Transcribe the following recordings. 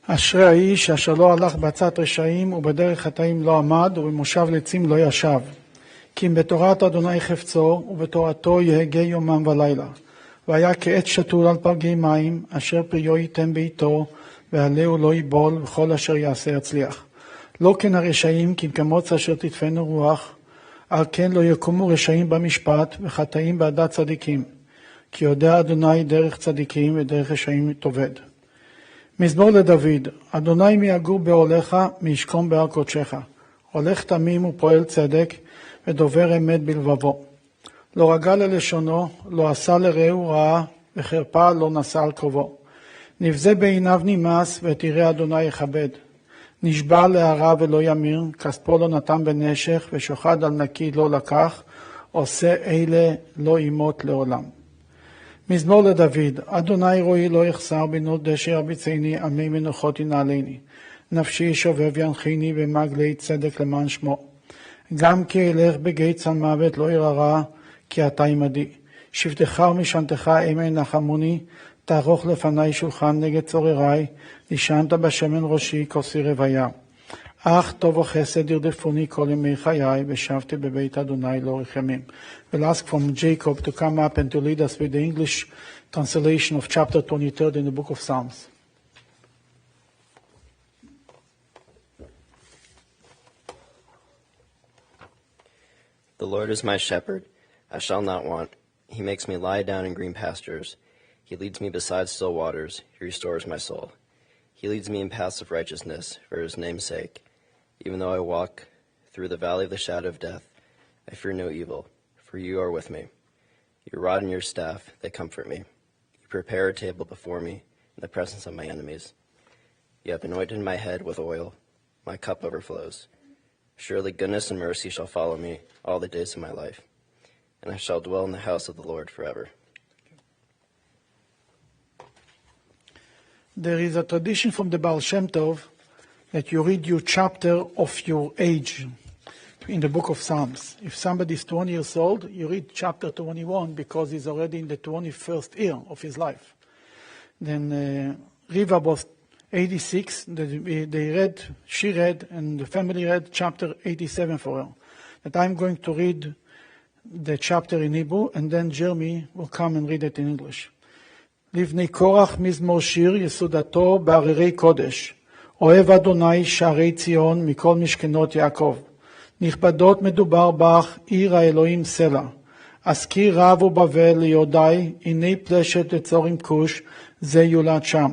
אשרי האיש אשר לא הלך בעצת רשעים ובדרך חטאים לא עמד ובמושב לצים לא ישב. כי אם בתורת אדוני חפצו ובתורתו יהגה יומם ולילה. והיה כעץ שתול על פלגי מים אשר פריו ייתן בעיתו ועלהו לא ייבול וכל אשר יעשה יצליח. לא כן הרשעים כי כמוץ אשר תדפנו רוח, על כן לא יקומו רשעים במשפט וחטאים בעדת צדיקים. כי יודע אדוני דרך צדיקים ודרך רשעים תאבד. מזמור לדוד, אדוני מי יגור באוהליך מי ישכון בהר קודשך. הולך תמים ופועל צדק ודובר אמת בלבבו. לא רגע ללשונו, לא עשה לרעהו רעה וחרפה לא נשא על קרובו. נבזה בעיניו נמאס ותראה אדוני יכבד. נשבע להרע ולא ימיר, כספו לא נתן בנשך ושוחד על נקי לא לקח, עושה אלה לא ימות לעולם. מזמור לדוד, אדוני רואי לא יחסר בנות דשא ירביצני, עמי מנוחות ינעלני. נפשי שובב ינחיני במעגלי צדק למען שמו. גם כי אלך בגיא צל מוות לא ירא רע, כי אתה עמדי. שבטך ומשענתך המה ינחמוני, תערוך לפני שולחן נגד צורריי, נשענת בשמן ראשי כוסי רוויה. אך טוב וחסד ירדפוני כל ימי חיי, ושבתי בבית אדוני לאורך ימים. We'll ask from Jacob to come up and to lead us with the English translation of chapter 23 in the book of Psalms. The Lord is my shepherd, I shall not want. He makes me lie down in green pastures. He leads me beside still waters. He restores my soul. He leads me in paths of righteousness for his name's sake. Even though I walk through the valley of the shadow of death, I fear no evil, for you are with me. Your rod and your staff, they comfort me. You prepare a table before me in the presence of my enemies. You have anointed my head with oil. My cup overflows. Surely goodness and mercy shall follow me all the days of my life, and I shall dwell in the house of the Lord forever. There is a tradition from the Baal Shem Tov that you read your chapter of your age in the book of Psalms. If somebody is 20 years old, you read chapter 21 because he's already in the 21st year of his life. Then Reva was 86, she read, and the family read chapter 87 for her. That I'm going to read the chapter in Hebrew, and then Jeremy will come and read it in English. לבני קורח מזמור שיר יסודתו בהררי קודש. אוהב אדוני שערי ציון מכל משכנות יעקב. נכבדות מדובר בך עיר האלוהים סלע. אזכיר רב ובבל ליהודי, הנה פלשת לצור עם כוש, זה יולד שם.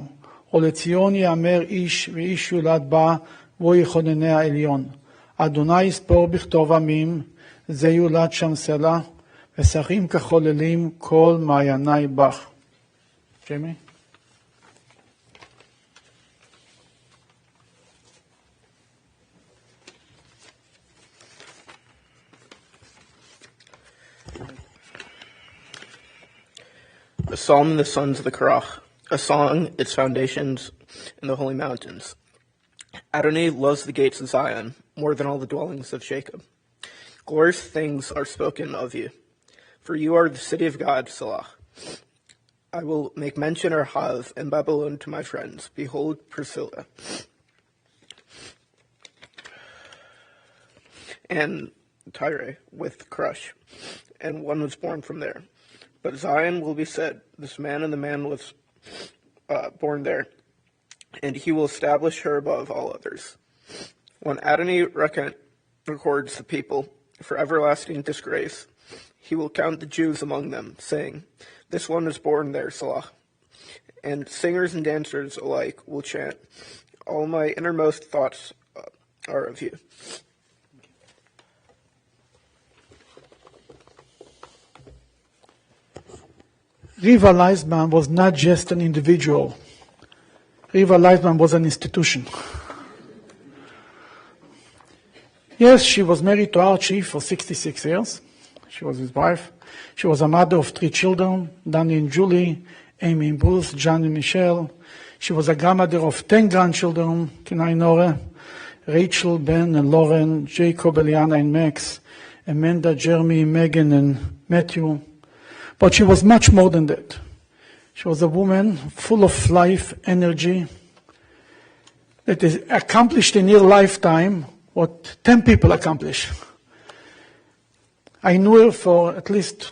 ולציון יאמר איש ואיש יולד בה, והוא יכונני העליון. אדוני יספור בכתוב עמים, זה יולד שם סלע, ושרים כחוללים כל מעייני בך. Jamie? A psalm in the sons of the Korach, a song, its foundations in the holy mountains. Adonai loves the gates of Zion more than all the dwellings of Jacob. Glorious things are spoken of you, for you are the city of God, Selah. I will make mention or have in Babylon to my friends. Behold, Priscilla and Tyre with Crush, and one was born from there. But Zion will be said, this man and the man was born there, and he will establish her above all others. When Adonai records the people for everlasting disgrace, he will count the Jews among them, saying, this one was born there, Salah. And singers and dancers alike will chant, all my innermost thoughts are of you. Reva Leizman was not just an individual. Reva Leizman was an institution. Yes, she was married to Archie for 66 years. She was his wife. She was a mother of 3 children, Danny and Julie, Amy and Bruce, John and Michelle. She was a grandmother of 10 grandchildren, Kenai Nore, Rachel, Ben and Lauren, Jacob, Eliana and Max, Amanda, Jeremy, Megan and Matthew. But she was much more than that. She was a woman full of life, energy, that is accomplished in your lifetime what 10 people accomplish. I knew her for at least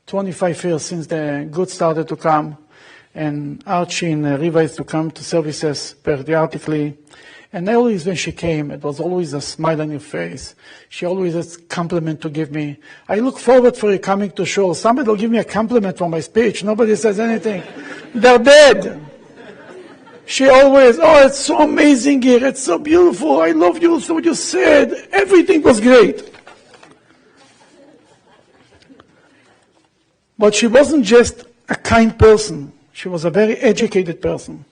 25 years since the goods started to come, and Archie and Reva used to come to services periodically. And always when she came, it was always a smile on your face. She always has a compliment to give me. I look forward for you coming to shul. Somebody will give me a compliment for my speech. Nobody says anything. They're dead. She always, oh, it's so amazing here. It's so beautiful. I love you. So what you said. Everything was great. But she wasn't just a kind person. She was a very educated person.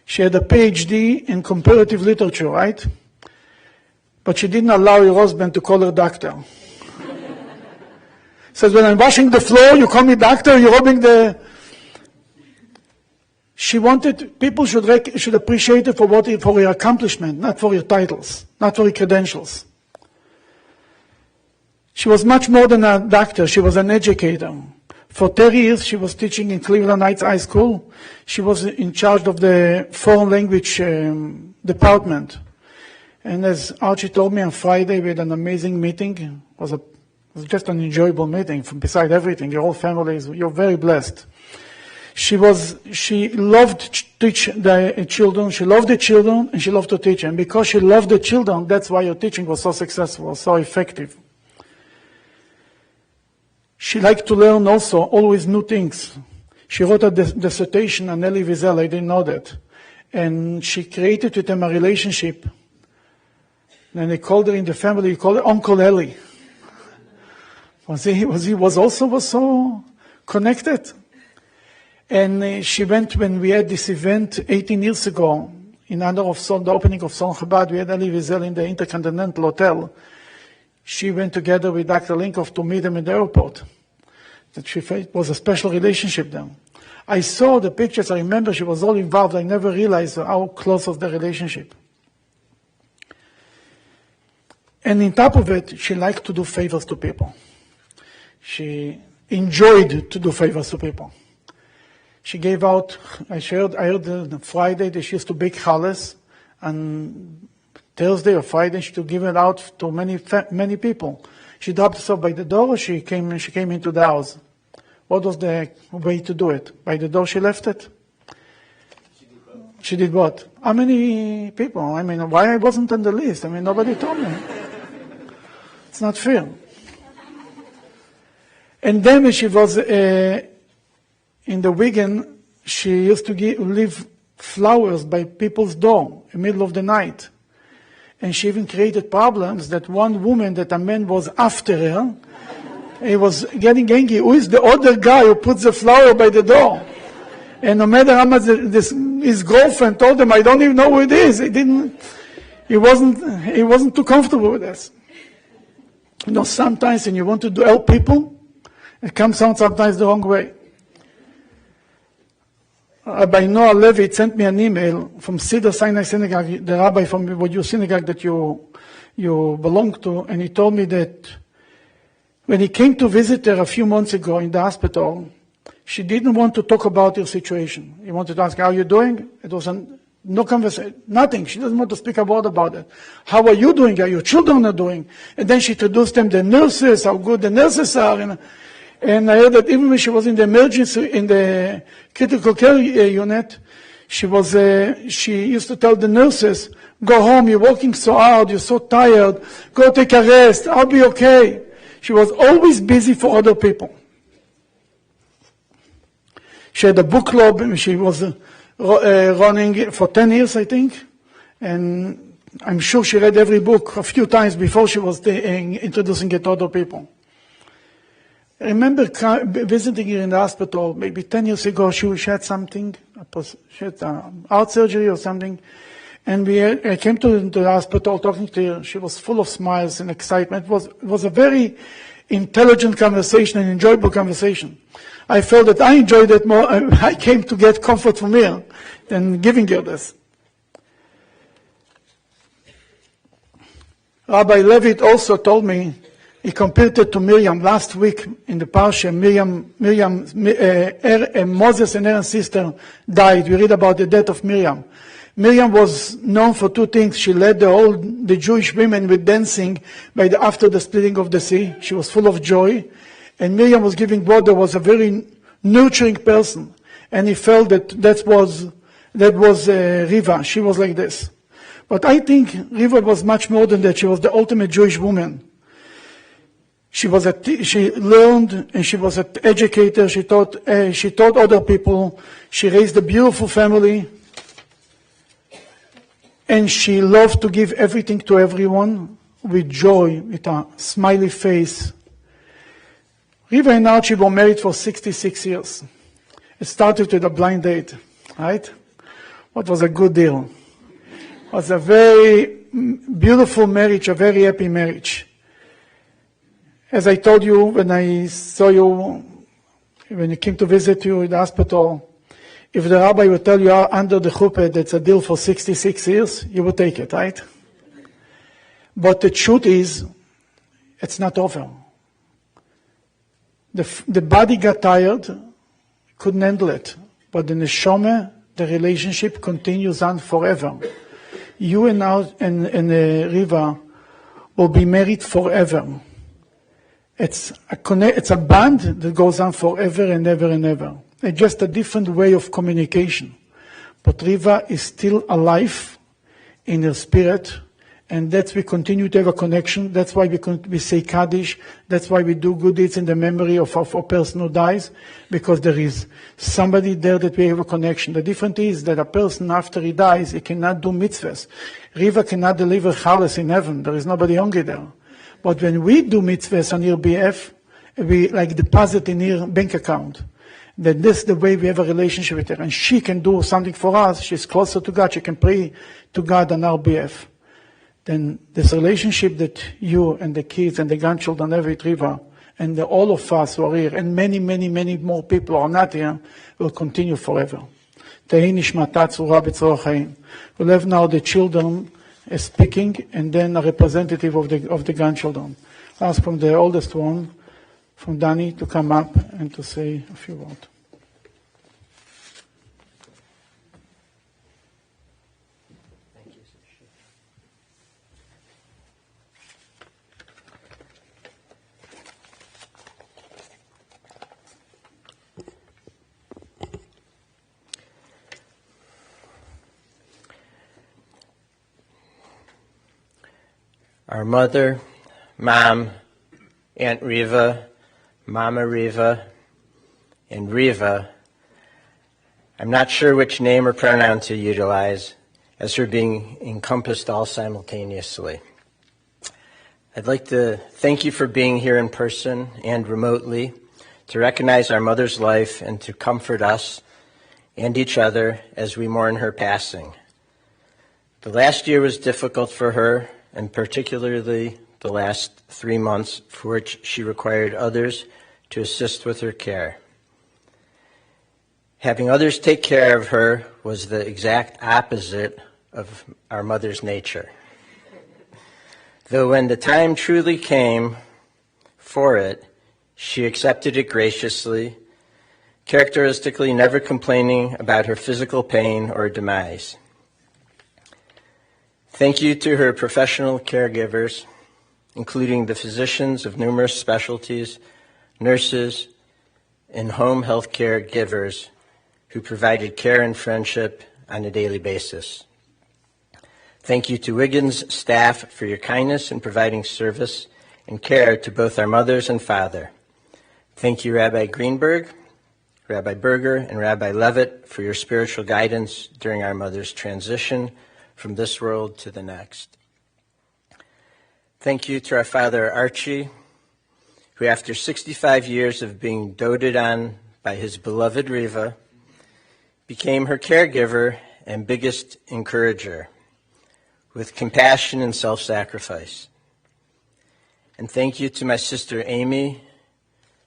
She had a PhD in comparative literature, right? But she didn't allow her husband to call her doctor. Says, when I'm washing the floor, you call me doctor, you're rubbing the... She wanted, people should appreciate her for her accomplishment, not for her titles, not for her credentials. She was much more than a doctor, she was an educator. For 30 years, she was teaching in Cleveland Heights High School. She was in charge of the foreign language department. And as Archie told me on Friday, we had an amazing meeting. It was just an enjoyable meeting. Beside everything, your whole family you're very blessed. She loved to teach the children. She loved the children, and she loved to teach. And because she loved the children, that's why her teaching was so successful, so effective. She liked to learn also, always new things. She wrote a dissertation on Elie Wiesel, I didn't know that. And she created with him a relationship. And they called her in the family, he called her Uncle Elie. He was so connected. And she went, when we had this event 18 years ago, in honor of the opening of Son Chabad, we had Elie Wiesel in the Intercontinental Hotel. She went together with Dr. Linkoff to meet him in the airport. It was a special relationship then. I saw the pictures, I remember she was all involved. I never realized how close was the relationship. And on top of it, she liked to do favors to people. She enjoyed to do favors to people. She gave out, I heard on Friday that she used to bake challahs, and Thursday or Friday, she to give it out to many people. She dropped herself by the door, or she came into the house. What was the way to do it? By the door she left it? She did what? How many people? I mean, why I wasn't on the list? I mean, nobody told me. It's not fair. And then when she was in the Wigan, she used to leave flowers by people's door in the middle of the night. And she even created problems that one woman that a man was after her, he was getting angry. Who is the other guy who puts the flower by the door? And no matter how much his girlfriend told him, I don't even know who it is. He wasn't too comfortable with this. You know, sometimes when you want to help people, it comes out sometimes the wrong way. Rabbi Noah Levitt sent me an email from Cedar Sinai Synagogue, the rabbi from your synagogue that you belong to, and he told me that when he came to visit her a few months ago in the hospital, she didn't want to talk about her situation. He wanted to ask, how are you doing? It was no conversation, nothing. She doesn't want to speak a word about it. How are you doing? How your children are doing? And then she introduced them the nurses, how good the nurses are. And I heard that even when she was in the emergency, in the critical care unit, she used to tell the nurses, go home, you're working so hard, you're so tired, go take a rest, I'll be okay. She was always busy for other people. She had a book club, she was running for 10 years, I think, and I'm sure she read every book a few times before she was introducing it to other people. I remember visiting her in the hospital maybe 10 years ago. She had something, she had heart surgery or something. And I came to the hospital talking to her. She was full of smiles and excitement. It was a very intelligent conversation, an enjoyable conversation. I felt that I enjoyed it more. I came to get comfort from her than giving her this. Rabbi Levitt also told me, he compared it to Miriam last week in the Parsha. Moses and Aaron's sister died. We read about the death of Miriam. Miriam was known for two things. She led the Jewish women with dancing after the splitting of the sea. She was full of joy. And Miriam was giving water, was a very nurturing person. And he felt that was Reva. She was like this. But I think Reva was much more than that. She was the ultimate Jewish woman. She learned and she was an educator. She taught other people. She raised a beautiful family. And she loved to give everything to everyone with joy, with a smiley face. Reva and Archie were married for 66 years. It started with a blind date, right? What was a good deal. It was a very beautiful marriage, a very happy marriage. As I told you when I saw you, when you came to visit you in the hospital, if the rabbi would tell you under the chuppah that's a deal for 66 years, you would take it, right? But the truth is, it's not over. The body got tired, couldn't handle it. But the neshama, the relationship continues on forever. You and Reva will be married forever. It's a bond that goes on forever and ever and ever. It's just a different way of communication. But Reva is still alive in her spirit, and that's we continue to have a connection. That's why we say Kaddish. That's why we do good deeds in the memory of a person who dies, because there is somebody there that we have a connection. The difference is that a person after he dies, he cannot do mitzvahs. Reva cannot deliver chales in heaven. There is nobody hungry there. But when we do mitzvahs on her behalf, we like deposit in her bank account. That this is the way we have a relationship with her. And she can do something for us. She's closer to God. She can pray to God on our behalf. Then this relationship that you and the kids and the grandchildren have with Reva, and all of us who are here, and many, many, many more people who are not here, will continue forever. We'll have now the children speaking, and then a representative of the grandchildren. I'll ask from the oldest one, from Danny, to come up and to say a few words. Our mother, Mom, Aunt Reva, Mama Reva, and Reva, I'm not sure which name or pronoun to utilize, as her being encompassed all simultaneously. I'd like to thank you for being here in person and remotely to recognize our mother's life and to comfort us and each other as we mourn her passing. The last year was difficult for her, and particularly the last 3 months, for which she required others to assist with her care. Having others take care of her was the exact opposite of our mother's nature. Though when the time truly came for it, she accepted it graciously, characteristically never complaining about her physical pain or demise. Thank you to her professional caregivers, including the physicians of numerous specialties, nurses, and home health care givers who provided care and friendship on a daily basis. Thank you to Wiggins staff for your kindness in providing service and care to both our mothers and father. Thank you, Rabbi Greenberg, Rabbi Berger, and Rabbi Levitt for your spiritual guidance during our mother's transition from this world to the next. Thank you to our father Archie, who after 65 years of being doted on by his beloved Reva, became her caregiver and biggest encourager, with compassion and self-sacrifice. And thank you to my sister Amy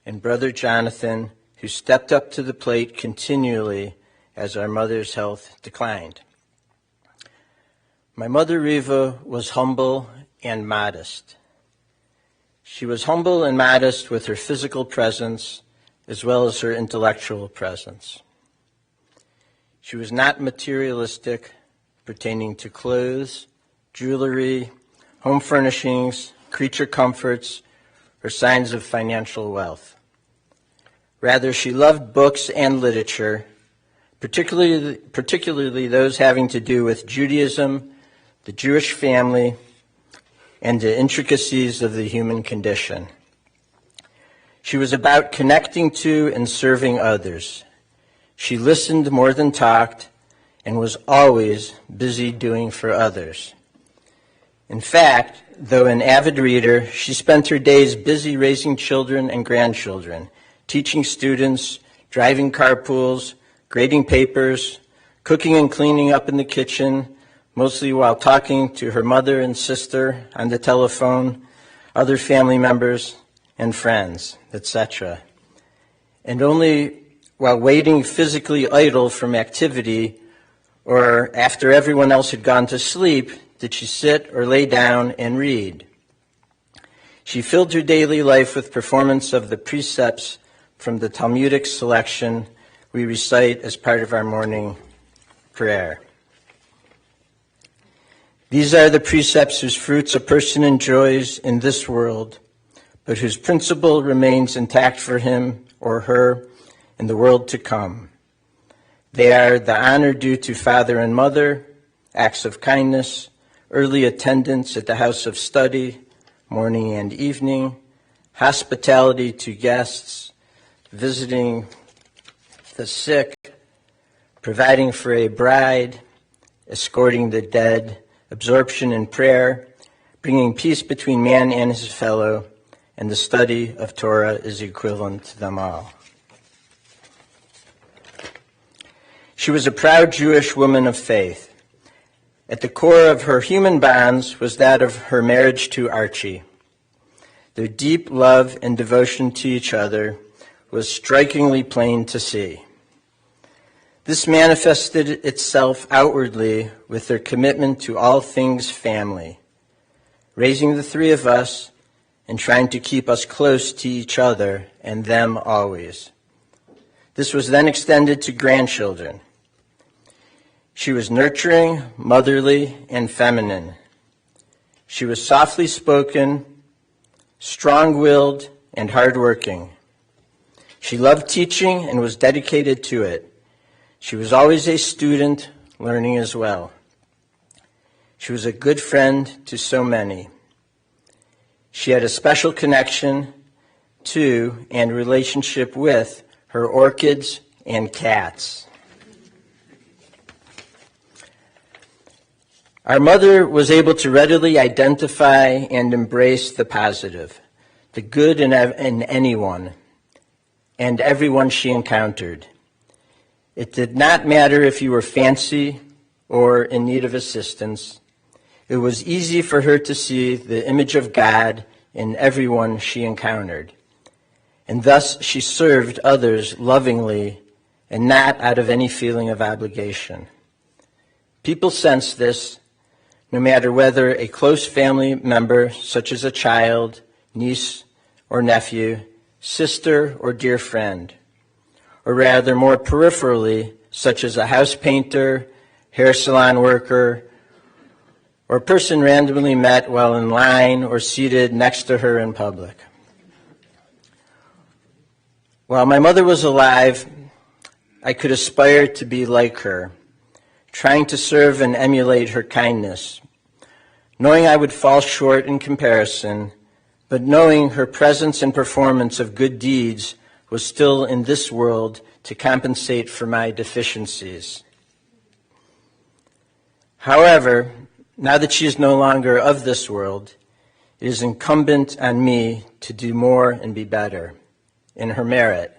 and brother Jonathan, who stepped up to the plate continually as our mother's health declined. My mother Reva was humble and modest. She was humble and modest with her physical presence as well as her intellectual presence. She was not materialistic, pertaining to clothes, jewelry, home furnishings, creature comforts, or signs of financial wealth. Rather, she loved books and literature, particularly those having to do with Judaism, the Jewish family, and the intricacies of the human condition. She was about connecting to and serving others. She listened more than talked and was always busy doing for others. In fact, though an avid reader, she spent her days busy raising children and grandchildren, teaching students, driving carpools, grading papers, cooking and cleaning up in the kitchen, mostly while talking to her mother and sister on the telephone, other family members and friends, etc. And only while waiting physically idle from activity or after everyone else had gone to sleep did she sit or lay down and read. She filled her daily life with performance of the precepts from the Talmudic selection we recite as part of our morning prayer. These are the precepts whose fruits a person enjoys in this world, but whose principle remains intact for him or her in the world to come. They are the honor due to father and mother, acts of kindness, early attendance at the house of study, morning and evening, hospitality to guests, visiting the sick, providing for a bride, escorting the dead, absorption in prayer, bringing peace between man and his fellow, and the study of Torah is equivalent to them all. She was a proud Jewish woman of faith. At the core of her human bonds was that of her marriage to Archie. Their deep love and devotion to each other was strikingly plain to see. This manifested itself outwardly with their commitment to all things family, raising the three of us and trying to keep us close to each other and them always. This was then extended to grandchildren. She was nurturing, motherly, and feminine. She was softly spoken, strong-willed, and hardworking. She loved teaching and was dedicated to it. She was always a student, learning as well. She was a good friend to so many. She had a special connection to and relationship with her orchids and cats. Our mother was able to readily identify and embrace the positive, the good in anyone and everyone she encountered. It did not matter if you were fancy or in need of assistance. It was easy for her to see the image of God in everyone she encountered. And thus she served others lovingly and not out of any feeling of obligation. People sensed this, no matter whether a close family member, such as a child, niece or nephew, sister or dear friend, or rather more peripherally, such as a house painter, hair salon worker, or a person randomly met while in line or seated next to her in public. While my mother was alive, I could aspire to be like her, trying to serve and emulate her kindness, knowing I would fall short in comparison, but knowing her presence and performance of good deeds was still in this world to compensate for my deficiencies. However, now that she is no longer of this world, it is incumbent on me to do more and be better in her merit,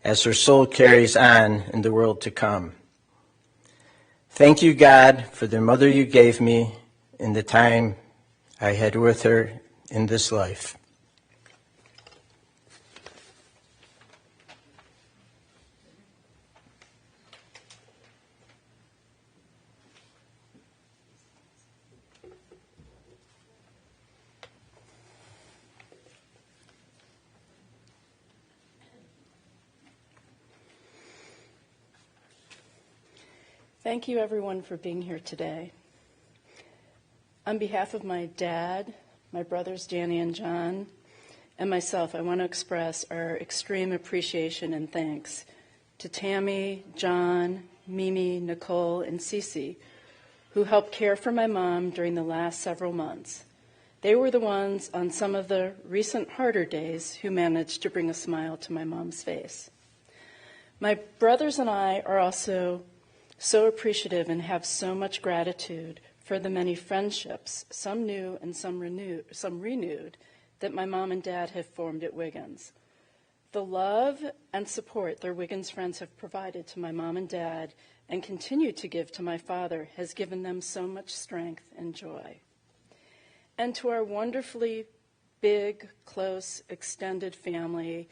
as her soul carries on in the world to come. Thank you, God, for the mother you gave me in the time I had with her in this life. Thank you, everyone, for being here today. On behalf of my dad, my brothers Danny and John, and myself, I want to express our extreme appreciation and thanks to Tammy, John, Mimi, Nicole, and Cece, who helped care for my mom during the last several months. They were the ones on some of the recent harder days who managed to bring a smile to my mom's face. My brothers and I are also so appreciative and have so much gratitude for the many friendships, some new and some renewed, that my mom and dad have formed at Wiggins. The love and support their Wiggins friends have provided to my mom and dad and continue to give to my father has given them so much strength and joy. And to our wonderfully big, close, extended family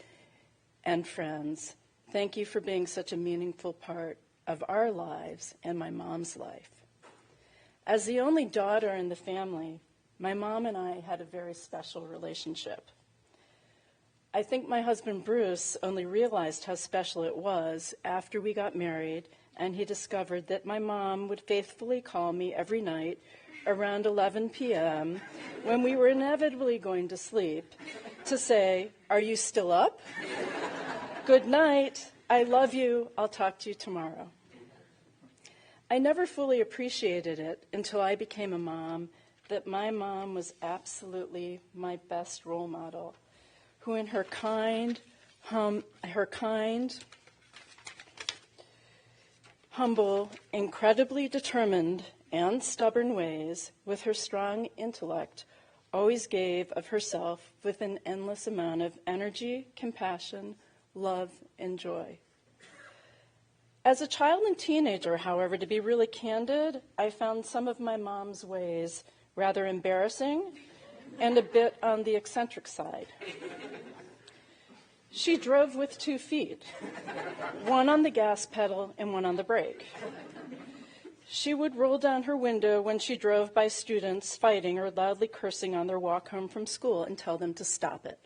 and friends, thank you for being such a meaningful part of our lives and my mom's life. As the only daughter in the family, my mom and I had a very special relationship. I think my husband Bruce only realized how special it was after we got married and he discovered that my mom would faithfully call me every night around 11 p.m. when we were inevitably going to sleep to say, "Are you still up? Good night. I love you. I'll talk to you tomorrow." I never fully appreciated it until I became a mom that my mom was absolutely my best role model, who in her kind, humble, incredibly determined, and stubborn ways, with her strong intellect, always gave of herself with an endless amount of energy, compassion, love, and joy. As a child and teenager, however, to be really candid, I found some of my mom's ways rather embarrassing and a bit on the eccentric side. She drove with 2 feet, one on the gas pedal and one on the brake. She would roll down her window when she drove by students fighting or loudly cursing on their walk home from school and tell them to stop it.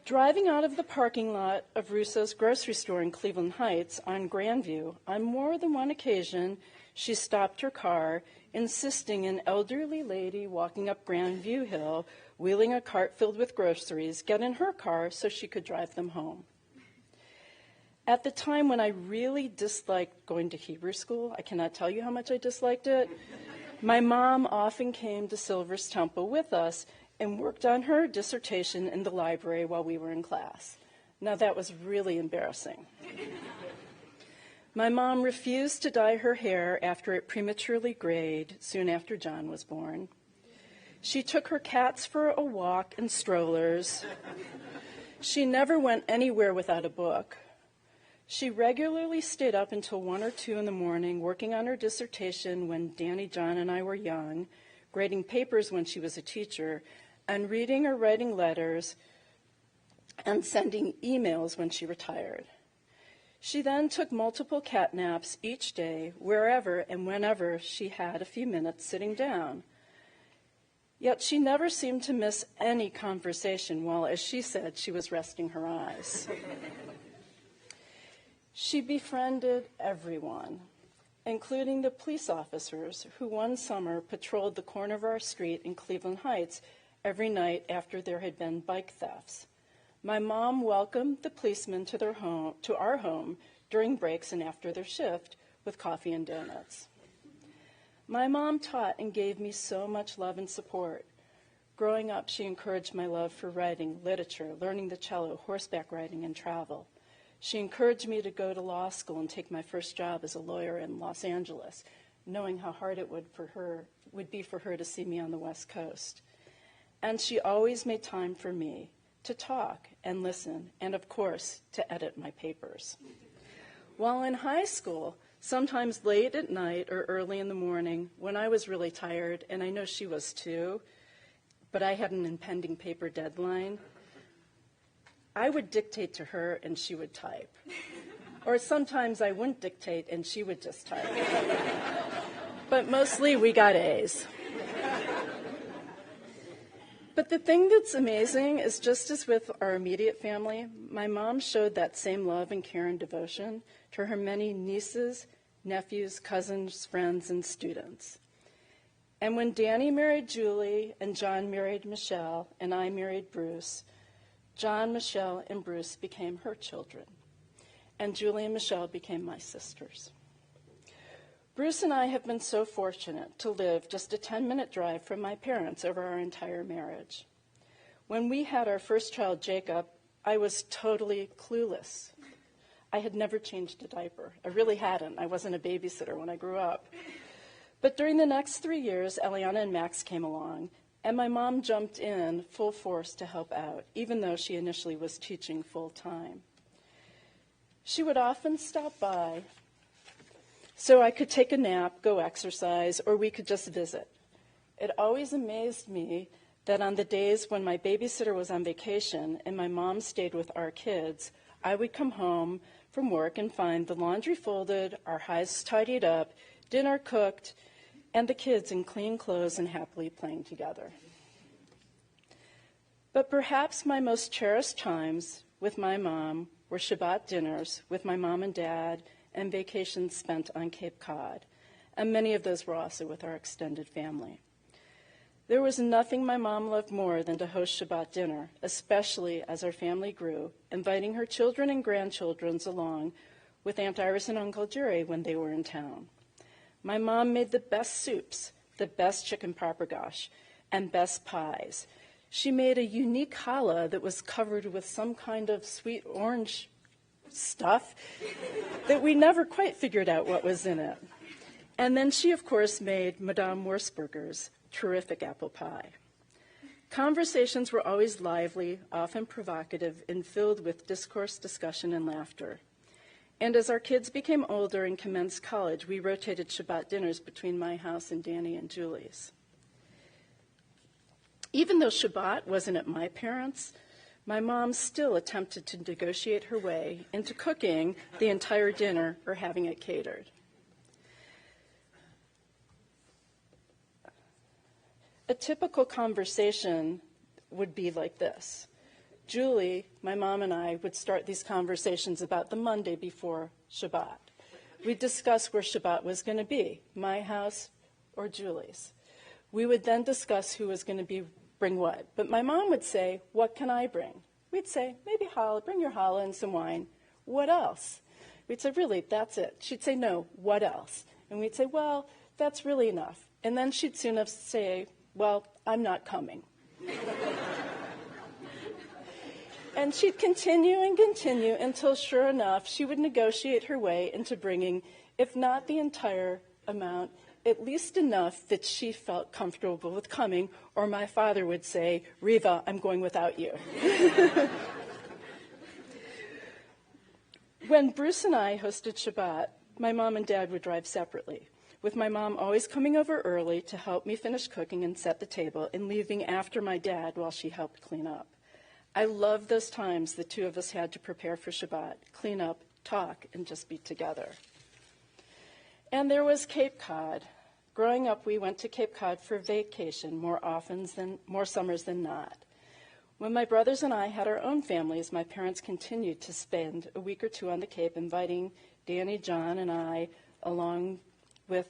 Driving out of the parking lot of Russo's grocery store in Cleveland Heights on Grandview, on more than one occasion, she stopped her car, insisting an elderly lady walking up Grandview Hill, wheeling a cart filled with groceries, get in her car so she could drive them home. At the time when I really disliked going to Hebrew school, I cannot tell you how much I disliked it, my mom often came to Silver's Temple with us and worked on her dissertation in the library while we were in class. Now that was really embarrassing. My mom refused to dye her hair after it prematurely grayed soon after John was born. She took her cats for a walk in strollers. She never went anywhere without a book. She regularly stayed up until 1 or 2 in the morning working on her dissertation when Danny, John, and I were young, grading papers when she was a teacher, and reading or writing letters and sending emails when she retired. She then took multiple cat naps each day, wherever and whenever she had a few minutes sitting down. Yet she never seemed to miss any conversation while, as she said, she was resting her eyes. She befriended everyone, including the police officers who one summer patrolled the corner of our street in Cleveland Heights every night after there had been bike thefts. My mom welcomed the policemen to our home during breaks and after their shift with coffee and donuts. My mom taught and gave me so much love and support. Growing up, she encouraged my love for writing, literature, learning the cello, horseback riding, and travel. She encouraged me to go to law school and take my first job as a lawyer in Los Angeles, knowing how hard it would be for her to see me on the West Coast. And she always made time for me to talk and listen, and of course, to edit my papers. While in high school, sometimes late at night or early in the morning, when I was really tired, and I know she was too, but I had an impending paper deadline, I would dictate to her and she would type. Or sometimes I wouldn't dictate and she would just type. But mostly we got A's. But the thing that's amazing is, just as with our immediate family, my mom showed that same love and care and devotion to her many nieces, nephews, cousins, friends, and students. And when Danny married Julie and John married Michelle and I married Bruce, John, Michelle, and Bruce became her children. And Julie and Michelle became my sisters. Bruce and I have been so fortunate to live just a 10-minute drive from my parents over our entire marriage. When we had our first child, Jacob, I was totally clueless. I had never changed a diaper. I really hadn't. I wasn't a babysitter when I grew up. But during the next 3 years, Eliana and Max came along, and my mom jumped in full force to help out, even though she initially was teaching full-time. She would often stop by so I could take a nap, go exercise, or we could just visit. It always amazed me that on the days when my babysitter was on vacation and my mom stayed with our kids, I would come home from work and find the laundry folded, our house tidied up, dinner cooked, and the kids in clean clothes and happily playing together. But perhaps my most cherished times with my mom were Shabbat dinners with my mom and dad and vacations spent on Cape Cod, and many of those were also with our extended family. There was nothing my mom loved more than to host Shabbat dinner, especially as our family grew, inviting her children and grandchildren along with Aunt Iris and Uncle Jerry when they were in town. My mom made the best soups, the best chicken paprikash, and best pies. She made a unique challah that was covered with some kind of sweet orange stuff that we never quite figured out what was in it. And then she, of course, made Madame Wurzburger's terrific apple pie. Conversations were always lively, often provocative, and filled with discourse, discussion, and laughter. And as our kids became older and commenced college, we rotated Shabbat dinners between my house and Danny and Julie's. Even though Shabbat wasn't at my parents', my mom still attempted to negotiate her way into cooking the entire dinner or having it catered. A typical conversation would be like this. Julie, my mom, and I would start these conversations about the Monday before Shabbat. We'd discuss where Shabbat was going to be, my house or Julie's. We would then discuss who was going to bring what. But my mom would say, what can I bring? We'd say, maybe challah, bring your challah and some wine. What else? We'd say, really, that's it. She'd say, no, what else? And we'd say, well, that's really enough. And then she'd soon enough say, well, I'm not coming. And she'd continue and continue until, sure enough, she would negotiate her way into bringing, if not the entire amount, at least enough that she felt comfortable with coming, or my father would say, Reva, I'm going without you. When Bruce and I hosted Shabbat, my mom and dad would drive separately, with my mom always coming over early to help me finish cooking and set the table, and leaving after my dad while she helped clean up. I loved those times the two of us had to prepare for Shabbat, clean up, talk, and just be together. And there was Cape Cod. Growing up, we went to Cape Cod for vacation more summers than not. When my brothers and I had our own families, my parents continued to spend a week or two on the Cape, inviting Danny, John, and I, along with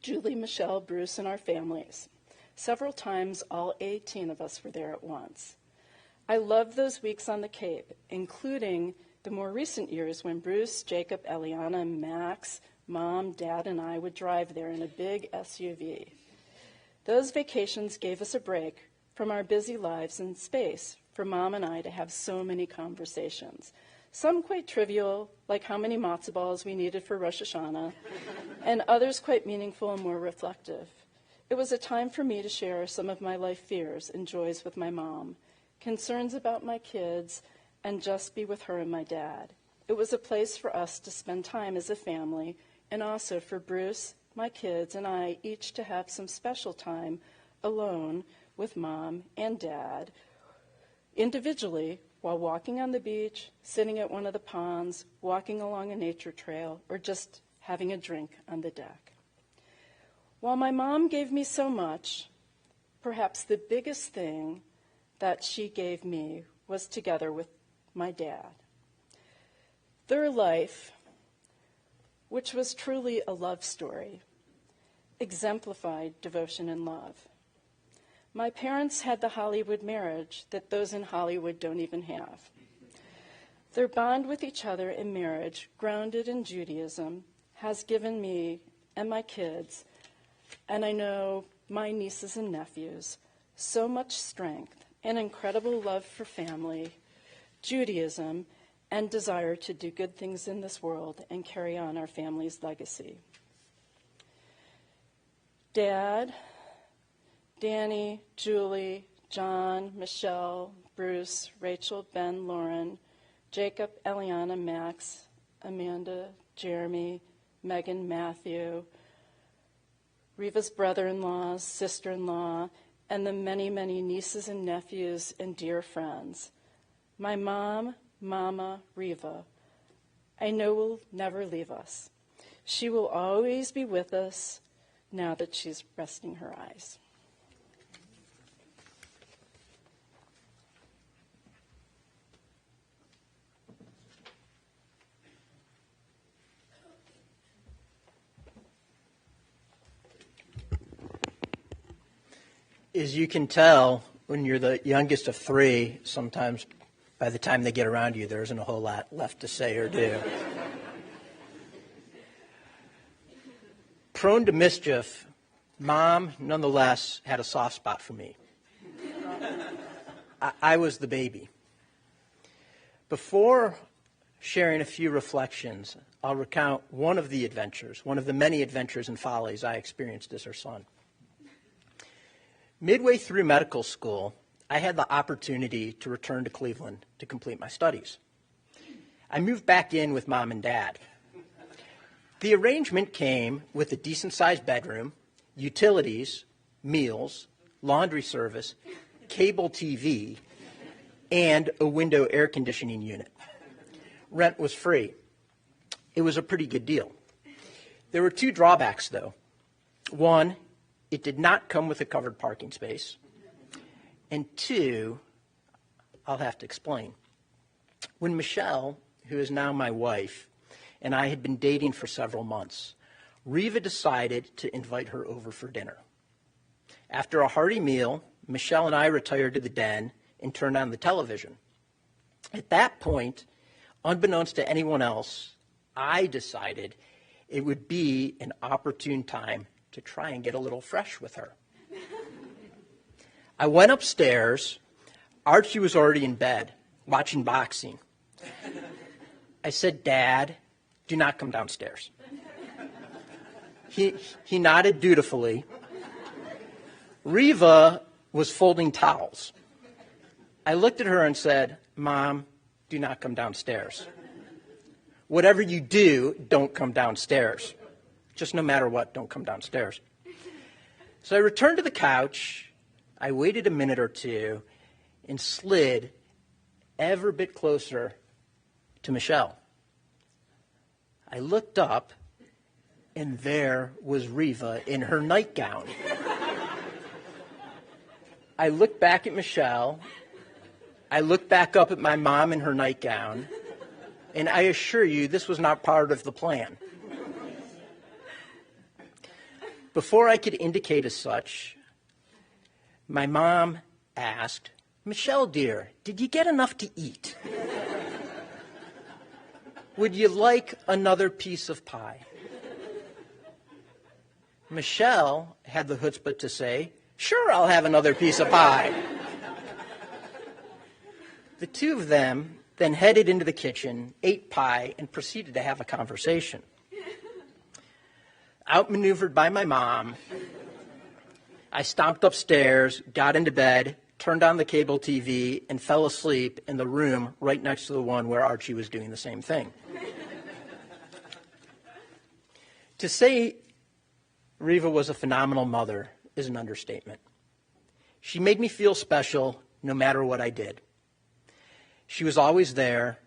Julie, Michelle, Bruce, and our families. Several times, all 18 of us were there at once. I loved those weeks on the Cape, including the more recent years when Bruce, Jacob, Eliana, Max, Mom, Dad, and I would drive there in a big SUV. Those vacations gave us a break from our busy lives and space for Mom and I to have so many conversations. Some quite trivial, like how many matzo balls we needed for Rosh Hashanah, and others quite meaningful and more reflective. It was a time for me to share some of my life fears and joys with my mom, concerns about my kids, and just be with her and my dad. It was a place for us to spend time as a family, and also for Bruce, my kids, and I each to have some special time alone with Mom and Dad, individually, while walking on the beach, sitting at one of the ponds, walking along a nature trail, or just having a drink on the deck. While my mom gave me so much, perhaps the biggest thing that she gave me was together with my dad. Their life which was truly a love story, exemplified devotion and love. My parents had the Hollywood marriage that those in Hollywood don't even have. Their bond with each other in marriage, grounded in Judaism, has given me and my kids, and I know my nieces and nephews, so much strength and incredible love for family, Judaism, and desire to do good things in this world and carry on our family's legacy. Dad, Danny, Julie, John, Michelle, Bruce, Rachel, Ben, Lauren, Jacob, Eliana, Max, Amanda, Jeremy, Megan, Matthew, Reva's brother-in-law, sister-in-law, and the many, many nieces and nephews and dear friends. My mom, Mama, Reva, I know will never leave us. She will always be with us now that she's resting her eyes. As you can tell, when you're the youngest of three, sometimes by the time they get around you, there isn't a whole lot left to say or do. Prone to mischief, Mom, nonetheless, had a soft spot for me. I was the baby. Before sharing a few reflections, I'll recount one of the adventures, one of the many adventures and follies I experienced as her son. Midway through medical school, I had the opportunity to return to Cleveland to complete my studies. I moved back in with Mom and Dad. The arrangement came with a decent-sized bedroom, utilities, meals, laundry service, cable TV, and a window air conditioning unit. Rent was free. It was a pretty good deal. There were two drawbacks, though. One, it did not come with a covered parking space. And two, I'll have to explain. When Michelle, who is now my wife, and I had been dating for several months, Reva decided to invite her over for dinner. After a hearty meal, Michelle and I retired to the den and turned on the television. At that point, unbeknownst to anyone else, I decided it would be an opportune time to try and get a little fresh with her. I went upstairs. Archie was already in bed, watching boxing. I said, "Dad, do not come downstairs." He nodded dutifully. Reva was folding towels. I looked at her and said, "Mom, do not come downstairs. Whatever you do, don't come downstairs. Just no matter what, don't come downstairs." So I returned to the couch. I waited a minute or two and slid ever bit closer to Michelle. I looked up, and there was Reva in her nightgown. I looked back at Michelle. I looked back up at my mom in her nightgown, and I assure you this was not part of the plan. Before I could indicate as such, my mom asked, "Michelle, dear, did you get enough to eat? Would you like another piece of pie?" Michelle had the chutzpah to say, "Sure, I'll have another piece of pie." The two of them then headed into the kitchen, ate pie, and proceeded to have a conversation. Outmaneuvered by my mom, I stomped upstairs, got into bed, turned on the cable TV, and fell asleep in the room right next to the one where Archie was doing the same thing. To say Reva was a phenomenal mother is an understatement. She made me feel special no matter what I did. She was always there,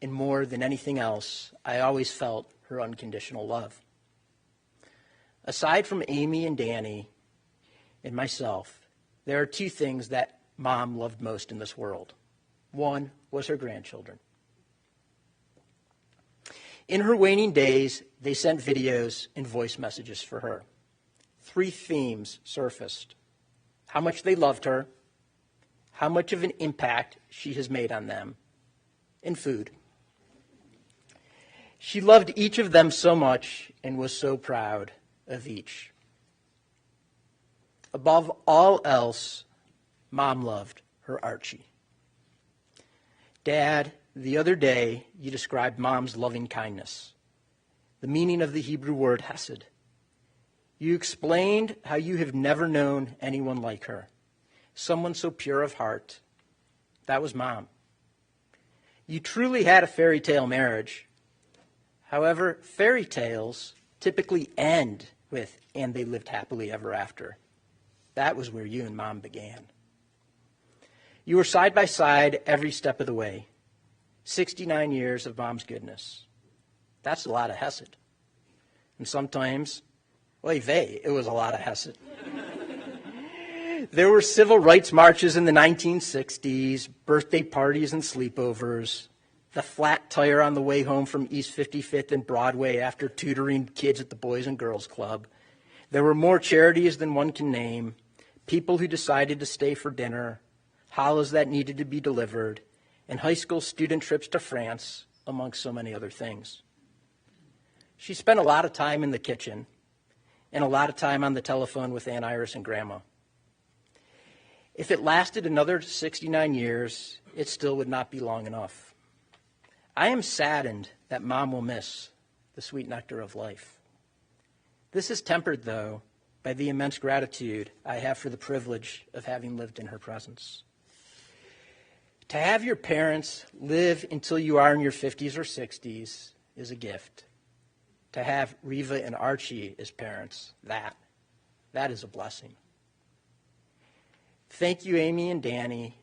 and more than anything else, I always felt her unconditional love. Aside from Amy and Danny and myself, there are two things that Mom loved most in this world. One was her grandchildren. In her waning days, they sent videos and voice messages for her. 3 themes surfaced: how much they loved her, how much of an impact she has made on them, and food. She loved each of them so much and was so proud of each. Above all else, Mom loved her Archie. Dad, the other day, you described Mom's loving kindness, the meaning of the Hebrew word hesed. You explained how you have never known anyone like her, someone so pure of heart. That was Mom. You truly had a fairy tale marriage. However, fairy tales typically end with, and they lived happily ever after. That was where you and Mom began. You were side by side every step of the way. 69 years of Mom's goodness. That's a lot of hesed. And sometimes, it was a lot of hesed. There were civil rights marches in the 1960s, birthday parties and sleepovers, the flat tire on the way home from East 55th and Broadway after tutoring kids at the Boys and Girls Club. There were more charities than one can name, people who decided to stay for dinner, hollows that needed to be delivered, and high school student trips to France, among so many other things. She spent a lot of time in the kitchen and a lot of time on the telephone with Aunt Iris and Grandma. If it lasted another 69 years, it still would not be long enough. I am saddened that Mom will miss the sweet nectar of life. This is tempered, though, by the immense gratitude I have for the privilege of having lived in her presence. To have your parents live until you are in your 50s or 60s is a gift. To have Reva and Archie as parents, that is a blessing. Thank you, Amy and Danny.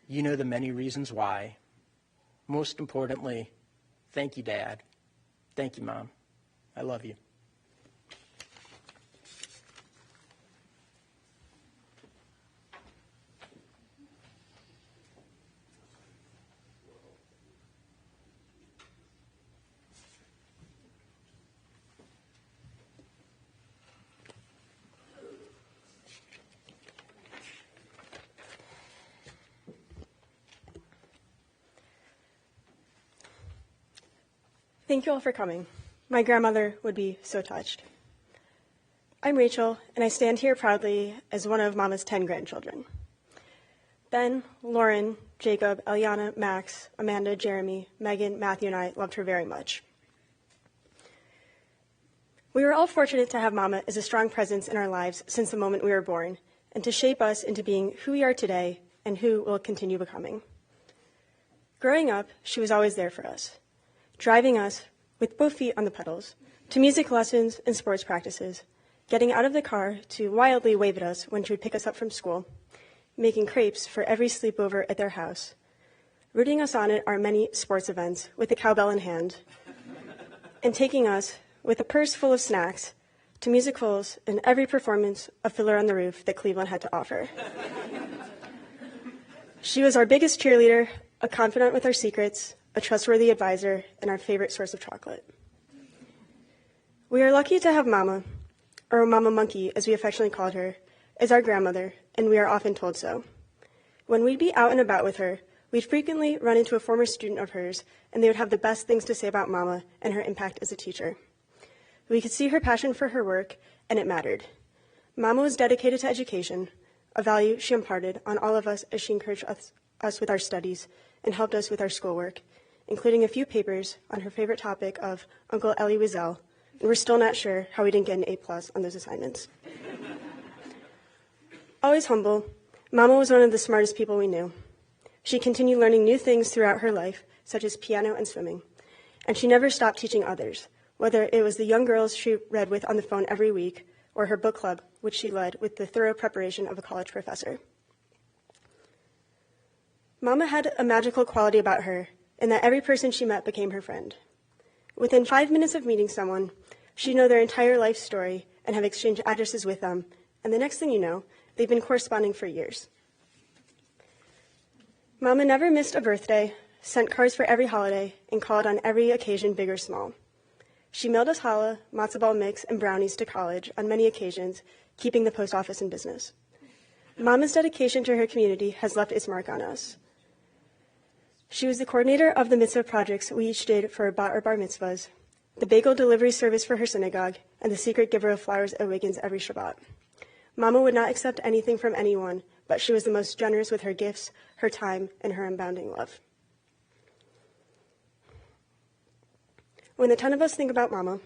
You know the many reasons why. Most importantly, thank you, Dad. Thank you, Mom. I love you. Thank you all for coming. My grandmother would be so touched. I'm Rachel, and I stand here proudly as one of Mama's 10 grandchildren. Ben, Lauren, Jacob, Eliana, Max, Amanda, Jeremy, Megan, Matthew, and I loved her very much. We were all fortunate to have Mama as a strong presence in our lives since the moment we were born, and to shape us into being who we are today and who we'll continue becoming. Growing up, she was always there for us, driving us, with both feet on the pedals, to music lessons and sports practices, getting out of the car to wildly wave at us when she would pick us up from school, making crepes for every sleepover at their house, rooting us on at our many sports events with the cowbell in hand, and taking us, with a purse full of snacks, to musicals and every performance of Fiddler on the Roof that Cleveland had to offer. She was our biggest cheerleader, a confidant with our secrets, a trustworthy advisor, and our favorite source of chocolate. We are lucky to have Mama, or Mama Monkey, as we affectionately called her, as our grandmother, and we are often told so. When we'd be out and about with her, we'd frequently run into a former student of hers, and they would have the best things to say about Mama and her impact as a teacher. We could see her passion for her work, and it mattered. Mama was dedicated to education, a value she imparted on all of us as she encouraged us with our studies and helped us with our schoolwork, including a few papers on her favorite topic of Uncle Elie Wiesel, and we're still not sure how we didn't get an A+ on those assignments. Always humble, Mama was one of the smartest people we knew. She continued learning new things throughout her life, such as piano and swimming, and she never stopped teaching others, whether it was the young girls she read with on the phone every week or her book club, which she led with the thorough preparation of a college professor. Mama had a magical quality about her in that every person she met became her friend. Within 5 minutes of meeting someone, she'd know their entire life story and have exchanged addresses with them, and the next thing you know, they've been corresponding for years. Mama never missed a birthday, sent cards for every holiday, and called on every occasion, big or small. She mailed us challah, matzo ball mix, and brownies to college on many occasions, keeping the post office in business. Mama's dedication to her community has left its mark on us. She was the coordinator of the mitzvah projects we each did for bat or bar mitzvahs, the bagel delivery service for her synagogue, and the secret giver of flowers at Wiggins every Shabbat. Mama would not accept anything from anyone, but she was the most generous with her gifts, her time, and her unbounding love. When the 10 of us think about Mama,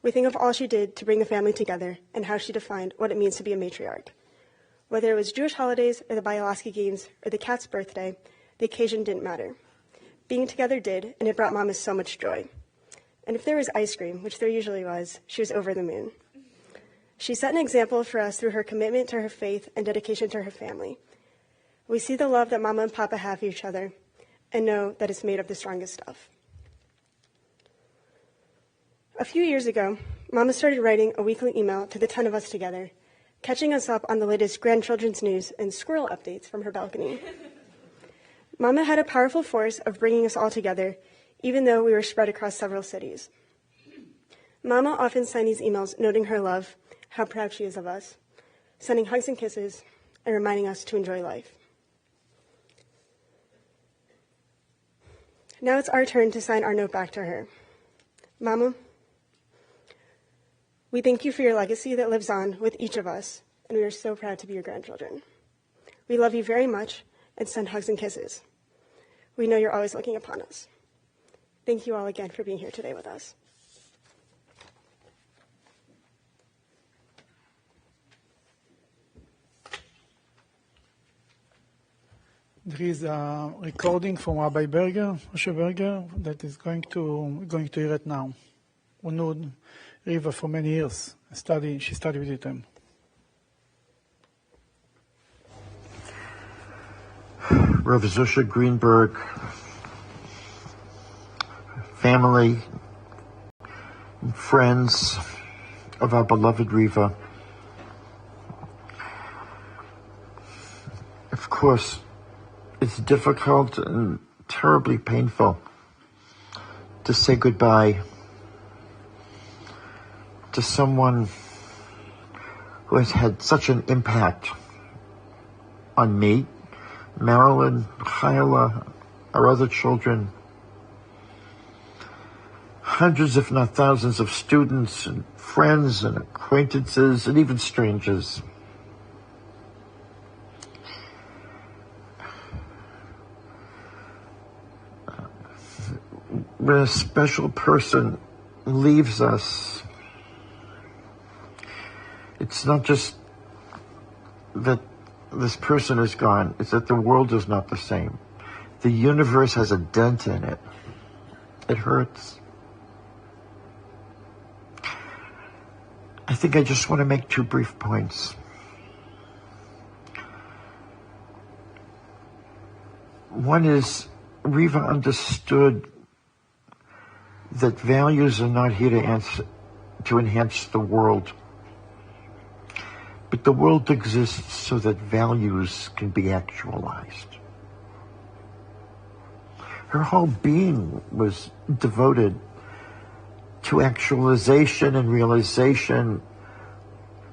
we think of all she did to bring a family together and how she defined what it means to be a matriarch. Whether it was Jewish holidays or the Bialaski Games or the cat's birthday, the occasion didn't matter. Being together did, and it brought Mama so much joy. And if there was ice cream, which there usually was, she was over the moon. She set an example for us through her commitment to her faith and dedication to her family. We see the love that Mama and Papa have for each other and know that it's made of the strongest stuff. A few years ago, Mama started writing a weekly email to the 10 of us together, catching us up on the latest grandchildren's news and squirrel updates from her balcony. Mama had a powerful force of bringing us all together, even though we were spread across several cities. Mama often signed these emails noting her love, how proud she is of us, sending hugs and kisses, and reminding us to enjoy life. Now it's our turn to sign our note back to her. Mama, we thank you for your legacy that lives on with each of us, and we are so proud to be your grandchildren. We love you very much and send hugs and kisses. We know you're always looking upon us. Thank you all again for being here today with us. There is a recording from Rabbi Berger, Moshe Berger, that is going to hear it now. We knew Reva for many years. She studied with him. Rav Zusha Greenberg, family, and friends of our beloved Reva. Of course, it's difficult and terribly painful to say goodbye to someone who has had such an impact on me, Marilyn, Chayla, our other children, hundreds if not thousands of students and friends and acquaintances and even strangers. When a special person leaves us, it's not just that this person is gone, it's that the world is not the same. The universe has a dent in it. It hurts. I think I just want to make 2 brief points. One is, Reva understood that values are not here to enhance the world, but the world exists so that values can be actualized. Her whole being was devoted to actualization and realization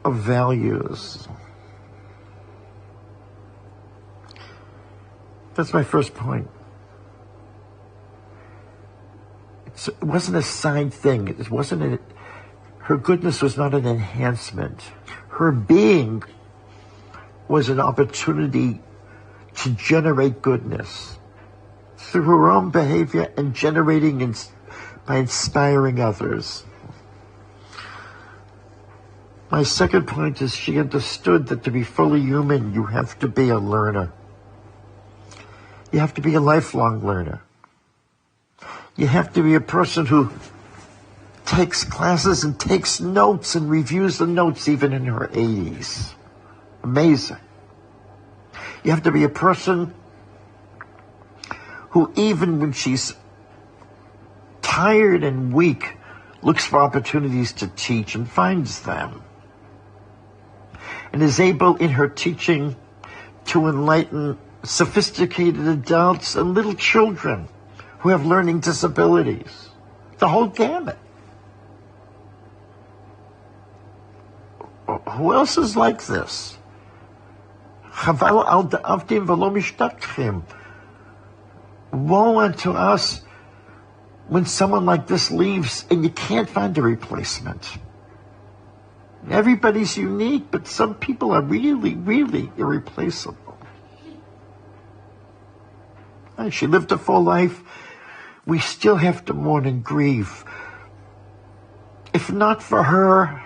of values. That's my first point. It wasn't a side thing. It wasn't her goodness was not an enhancement. Her being was an opportunity to generate goodness through her own behavior and generating by inspiring others. My second point is she understood that to be fully human, you have to be a learner. You have to be a lifelong learner. You have to be a person who takes classes and takes notes and reviews the notes even in her 80s. Amazing. You have to be a person who, even when she's tired and weak, looks for opportunities to teach and finds them. And is able in her teaching to enlighten sophisticated adults and little children who have learning disabilities. The whole gamut. Who else is like this? Chaval al da'avtim v'lo mishtakchim. Woe unto us when someone like this leaves and you can't find a replacement. Everybody's unique, but some people are really, really irreplaceable. And she lived a full life. We still have to mourn and grieve. If not for her,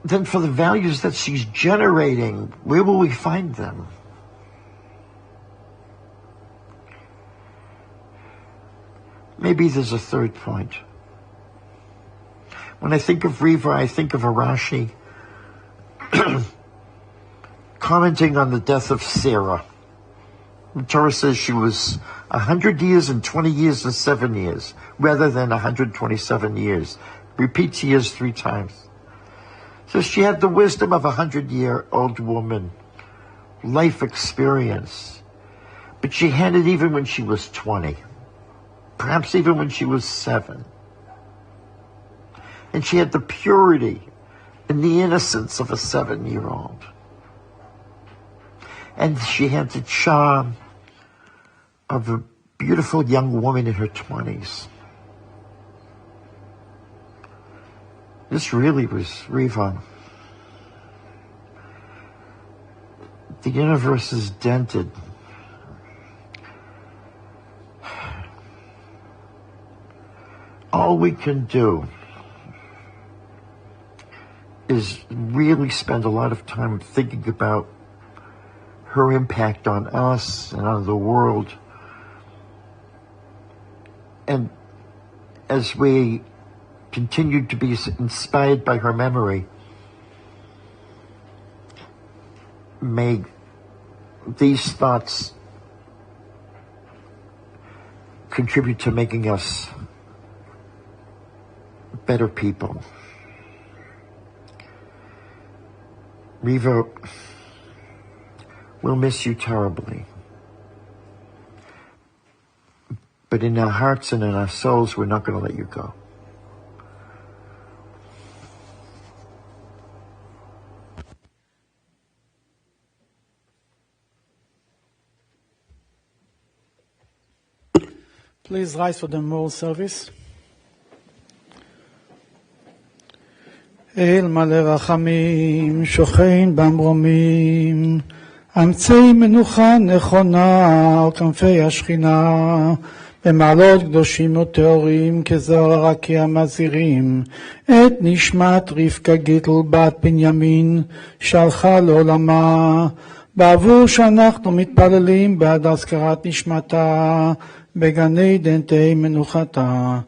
then for the values that she's generating, where will we find them? Maybe there's a third point. When I think of Reva, I think of Rashi commenting on the death of Sarah. The Torah says she was 100 years and 20 years and 7 years, rather than 127 years. Repeats years 3 times. So she had the wisdom of a 100-year-old woman, life experience. But she had it even when she was 20, perhaps even when she was 7. And she had the purity and the innocence of a 7-year-old. And she had the charm of a beautiful young woman in her 20s. This really was Reva. The universe is dented. All we can do is really spend a lot of time thinking about her impact on us and on the world. And as we continue to be inspired by her memory, may these thoughts contribute to making us better people. Reva, we'll miss you terribly. But in our hearts and in our souls, we're not going to let you go. Please rise for the memorial service. אל מלא רחמים, שוכן במרומים, אמצעי מנוחה נכונה על כנפי השכינה, במעלות קדושים וטהורים כזוהר הרקיע מזהירים, את נשמת רבקה גיטל בת בנימין, שהלכה לעולמה, בעבור שאנחנו מתפללים בעד הזכרת נשמתה, בגני עדן תהי מנוחתה.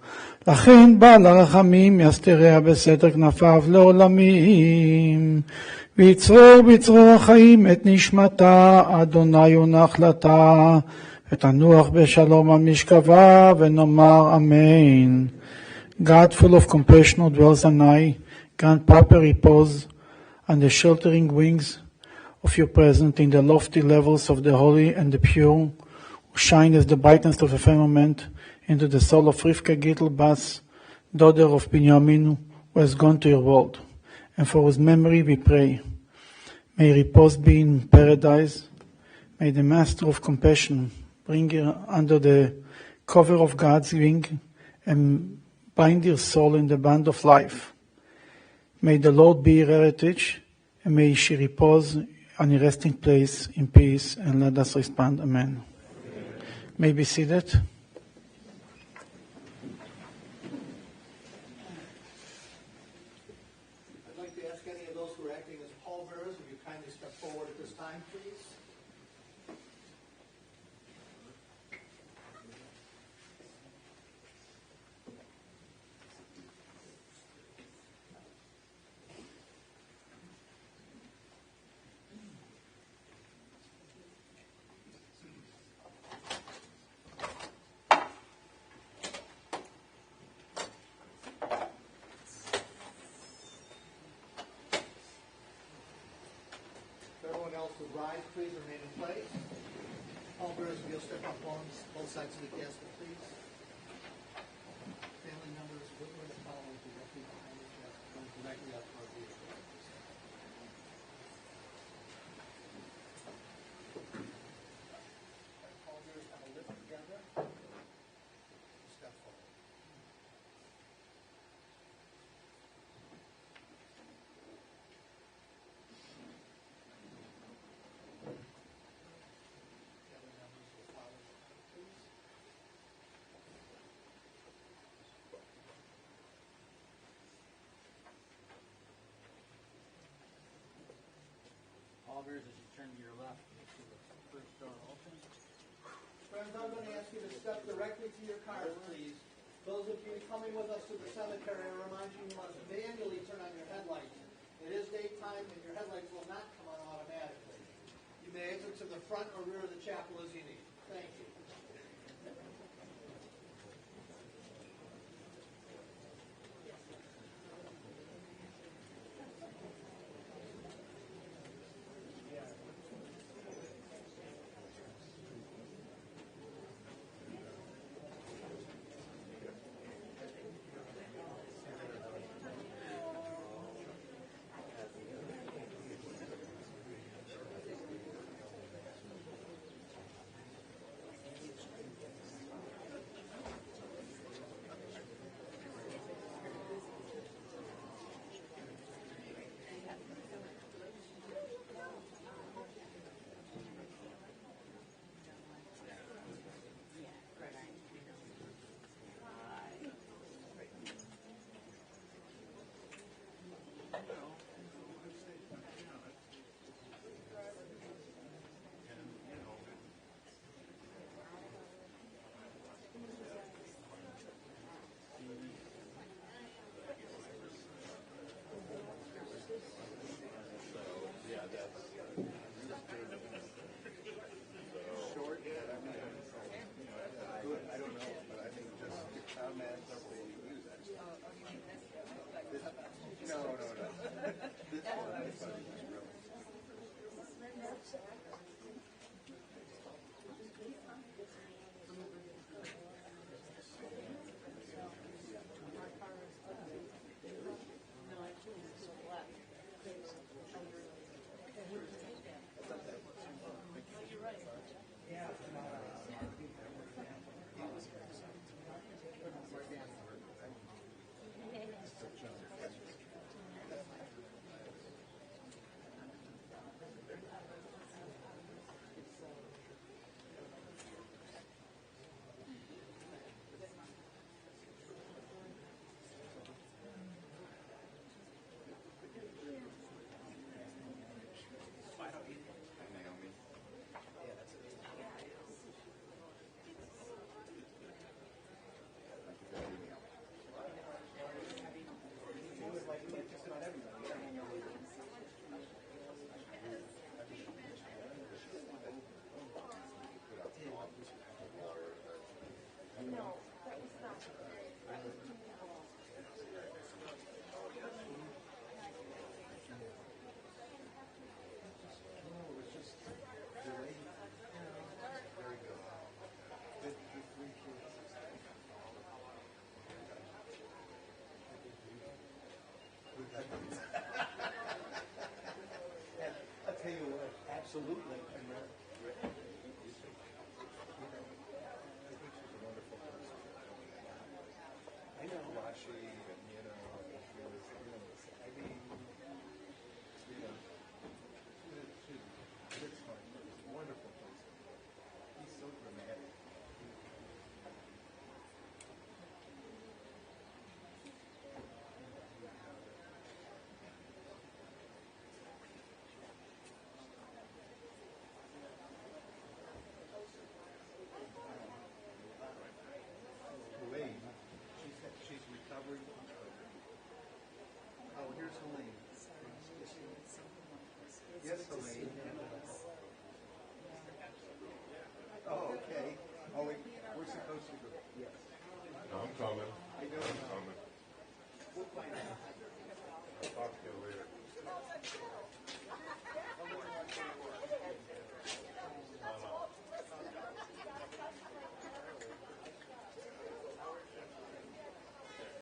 לכן בעל הרחמים יסתריה בסתר כנפיו לעולמים, ויצרור בצרור החיים את נשמתה, אדוני ונחלתה, ותנוח בשלום על משכבה, ונאמר אמן. God, full of compassion, who dwells on high, grant proper repose on the sheltering wings of your presence in the lofty levels of the holy and the pure, who shine as the brightness of a firmament into the soul of Rivka Gittel Bas, daughter of Binyamin, who has gone to your world. And for whose memory we pray. May repose be in paradise. May the Master of Compassion bring her under the cover of God's wing and bind your soul in the band of life. May the Lord be your heritage, and may she repose on a resting place in peace, and let us respond, Amen. May be seated. Rise, please remain in place. All brothers, if you'll step up on both sides of the casket, please. Family members, following directly behind the chest, going directly up toward the here is as you turn to your left, you'll see the first door open. Friends, I'm going to ask you to step directly to your cars, please. Those of you coming with us to the cemetery, I remind you must manually turn on your headlights. It is daytime and your headlights will not come on automatically. You may exit to the front or rear of the chapel as you need. Thank you. I'll tell you what, absolutely. I know.